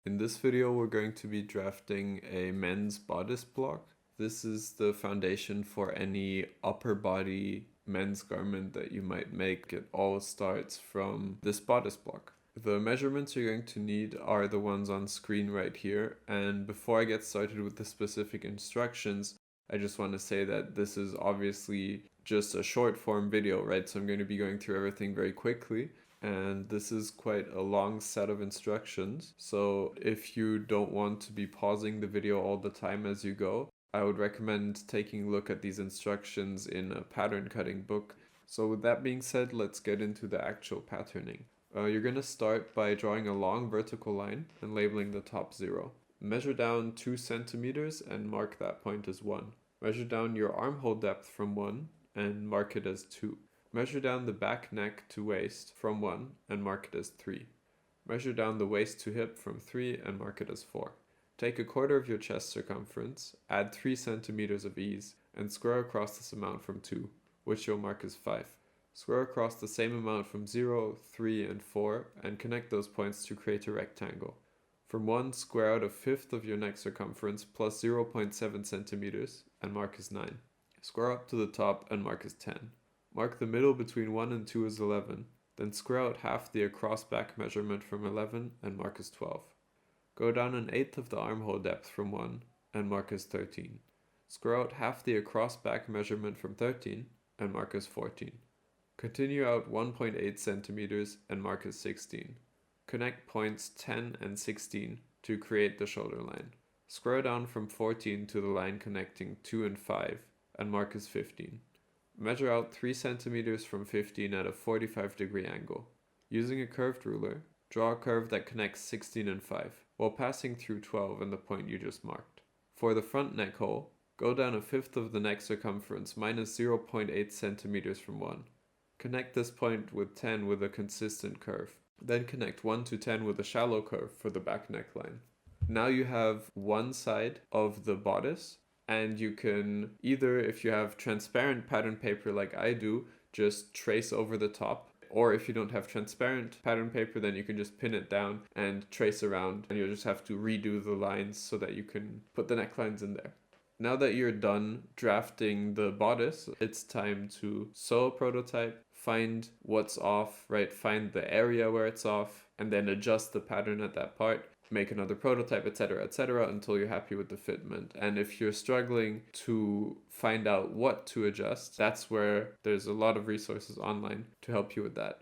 In this video, we're going to be drafting a men's bodice block. This is the foundation for any upper body men's garment that you might make. It all starts from this bodice block. The measurements you're going to need are the ones on screen right here. And before I get started with the specific instructions, I just want to say that this is obviously just a short form video, right? So I'm going to be going through everything very quickly. And this is quite a long set of instructions. So if you don't want to be pausing the video all the time as you go, I would recommend taking a look at these instructions in a pattern cutting book. So with that being said, let's get into the actual patterning. You're going to start by drawing a long vertical line and labeling the top 0. Measure down 2 centimeters and mark that point as 1. Measure down your armhole depth from 1 and mark it as 2. Measure down the back neck to waist from 1 and mark it as 3. Measure down the waist to hip from 3 and mark it as 4. Take a quarter of your chest circumference, add 3 centimeters of ease, and square across this amount from 2, which you'll mark as 5. Square across the same amount from 0, 3, and 4, and connect those points to create a rectangle. From 1, square out a fifth of your neck circumference plus 0.7 centimeters and mark as 9. Square up to the top and mark as 10. Mark the middle between 1 and 2 as 11, then square out half the across back measurement from 11 and mark as 12. Go down an eighth of the armhole depth from 1 and mark as 13. Square out half the across back measurement from 13 and mark as 14. Continue out 1.8 centimeters and mark as 16. Connect points 10 and 16 to create the shoulder line. Square down from 14 to the line connecting 2 and 5 and mark as 15. Measure out 3 centimeters from 15 at a 45-degree angle. Using a curved ruler, draw a curve that connects 16 and 5, while passing through 12 and the point you just marked. For the front neck hole, go down a fifth of the neck circumference minus 0.8 centimeters from 1. Connect this point with 10 with a consistent curve. Then connect 1 to 10 with a shallow curve for the back neckline. Now you have one side of the bodice, and you can either, if you have transparent pattern paper like I do, just trace over the top. Or if you don't have transparent pattern paper, then you can just pin it down and trace around, and you'll just have to redo the lines so that you can put the necklines in there. Now that you're done drafting the bodice, it's time to sew a prototype, find what's off, right? Find the area where it's off, and then adjust the pattern at that part. Make another prototype, etc., until you're happy with the fitment. And if you're struggling to find out what to adjust, that's where there's a lot of resources online to help you with that.